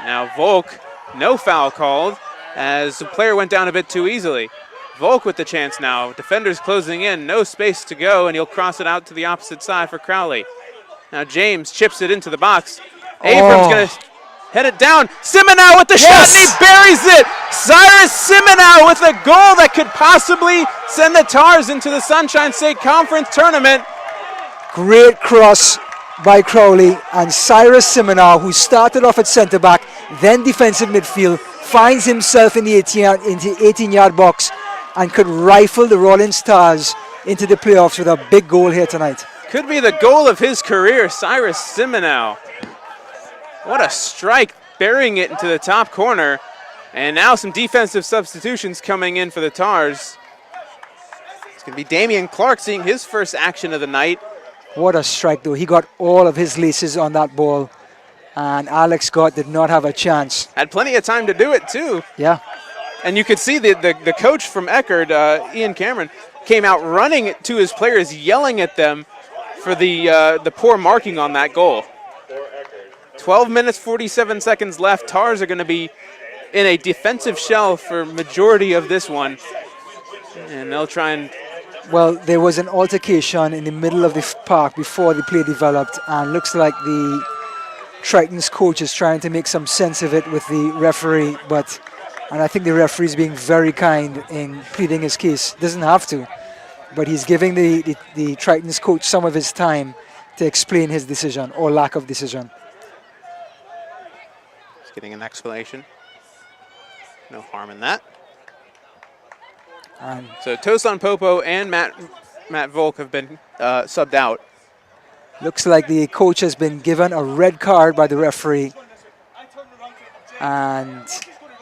Now Volk, no foul called as the player went down a bit too easily. Volk with the chance now. Defenders closing in, no space to go, and he'll cross it out to the opposite side for Crowley. Now James chips it into the box. Abrams going to head it down. Simenow with the shot, and he buries it. Cyrus Simenow with a goal that could possibly send the Tars into the Sunshine State Conference Tournament. Great cross by Crowley, and Cyrus Simenow, who started off at centre back, then defensive midfield, finds himself in the 18-yard box and could rifle the Rollins Stars into the playoffs with a big goal here tonight. Could be the goal of his career, Cyrus Simenow. What a strike, burying it into the top corner. And now some defensive substitutions coming in for the Tars. It's going to be Damian Clark seeing his first action of the night. What a strike, though. He got all of his laces on that ball, and Alex Gott did not have a chance. Had plenty of time to do it, too. Yeah. And you could see the coach from Eckerd, Ian Cameron, came out running to his players, yelling at them for the poor marking on that goal. 12 minutes, 47 seconds left. Tars are going to be in a defensive shell for majority of this one. And they'll try and... Well, there was an altercation in the middle of the park before the play developed, and looks like the Triton's coach is trying to make some sense of it with the referee, and I think the referee is being very kind in pleading his case. Doesn't have to, but he's giving the Triton's coach some of his time to explain his decision or lack of decision. He's getting an explanation. No harm in that. And so Tosan Popo and Matt Volk have been subbed out. Looks like the coach has been given a red card by the referee, and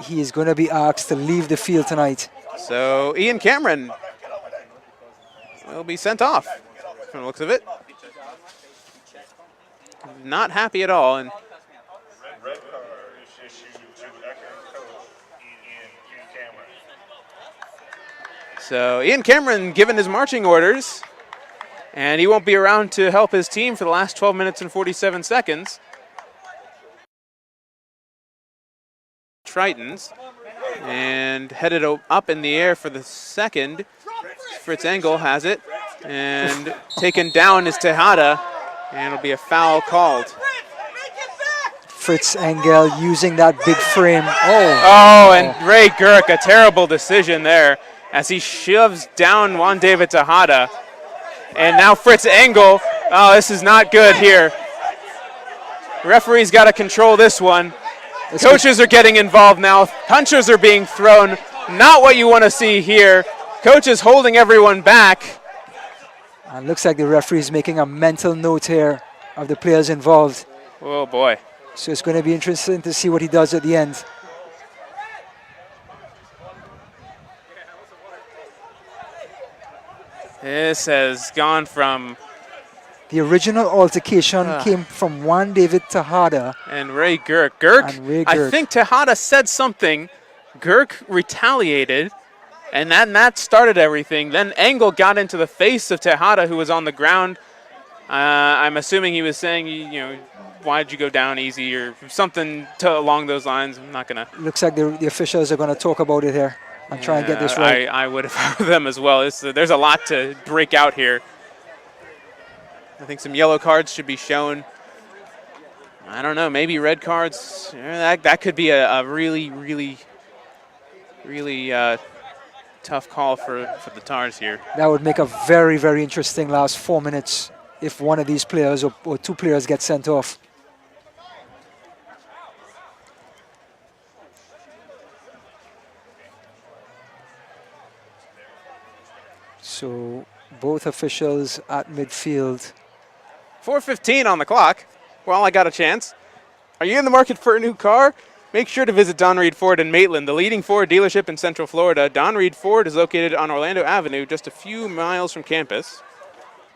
he is going to be asked to leave the field tonight. So Ian Cameron will be sent off from the looks of it. Not happy at all. And red card is issued to Eckerd coach Ian Cameron. So Ian Cameron given his marching orders, and he won't be around to help his team for the last 12 minutes and 47 seconds. Tritons, and headed up in the air for the second. Fritz Engel has it, and taken down is Tejada, and it'll be a foul called. Fritz Engel using that big frame. And Ray Gurk, a terrible decision there as he shoves down Juan David Tejada. And now Fritz Engel, this is not good here. Referee's got to control this one. Coaches are getting involved now. Punches are being thrown. Not what you want to see here. Coaches holding everyone back. And looks like the referee's making a mental note here of the players involved. Oh boy. So it's going to be interesting to see what he does at the end. This has gone from... The original altercation came from Juan David Tejada and Ray Gurk. I think Tejada said something. Gurk retaliated, and that started everything. Then Engel got into the face of Tejada, who was on the ground. I'm assuming he was saying, why'd you go down easy or something along those lines. I'm not going to... Looks like the officials are going to talk about it here and try and get this right. I would have heard them as well. There's a lot to break out here. I think some yellow cards should be shown. I don't know, maybe red cards. That could be a really, really, really tough call for the Tars here. That would make a very, very interesting last 4 minutes if one of these players or two players get sent off. So both officials at midfield. 4:15 on the clock. Well, I got a chance. Are you in the market for a new car? Make sure to visit Don Reed Ford in Maitland, the leading Ford dealership in Central Florida. Don Reed Ford is located on Orlando Avenue, just a few miles from campus.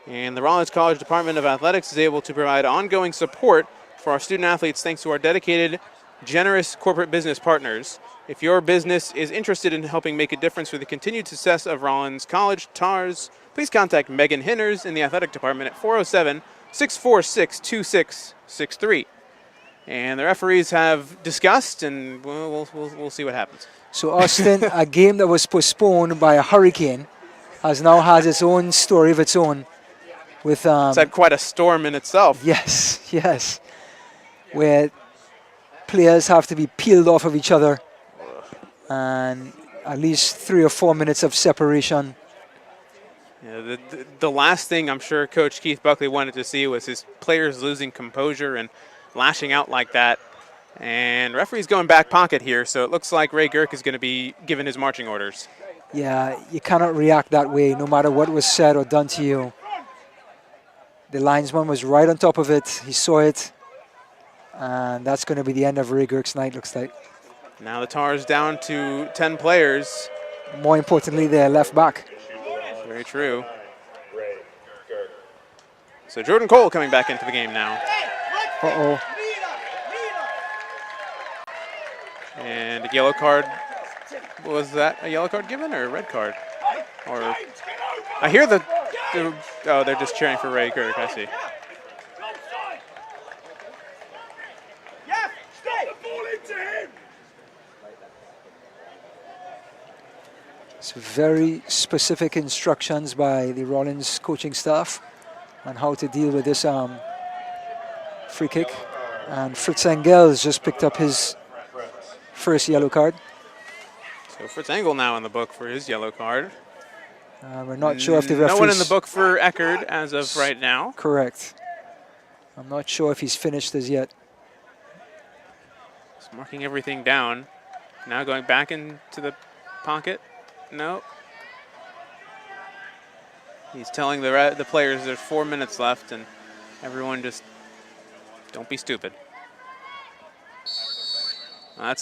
And the Rollins College Department of Athletics is able to provide ongoing support for our student athletes thanks to our dedicated, generous corporate business partners. If your business is interested in helping make a difference for the continued success of Rollins College Tars, please contact Megan Hinners in the athletic department at 407-646-2663. And the referees have discussed, and we'll see what happens. So Austin, a game that was postponed by a hurricane, has its own story of its own. With It's had quite a storm in itself. yes, where players have to be peeled off of each other, and at least 3 or 4 minutes of separation. Yeah, the last thing I'm sure Coach Keith Buckley wanted to see was his players losing composure and lashing out like that. And referee's going back pocket here, so it looks like Ray Girk is going to be given his marching orders. Yeah, you cannot react that way no matter what was said or done to you. The linesman was right on top of it. He saw it. And that's going to be the end of Ray Girk's night, looks like. Now the Tars down to 10 players. More importantly, they're left back. Very true. So Jordan Cole coming back into the game now. Uh-oh. And a yellow card. Was that a yellow card given or a red card? Or I hear oh, they're just cheering for Ray Girk, I see. It's very specific instructions by the Rollins coaching staff on how to deal with this free kick. And Fritz Engels just picked up his first yellow card. So Fritz Engel now in the book for his yellow card. We're not sure if the referees... No one in the book for Eckerd as of right now. Correct. I'm not sure if he's finished as yet. Just marking everything down. Now going back into the pocket. No. He's telling the players there's 4 minutes left, and everyone just don't be stupid. That's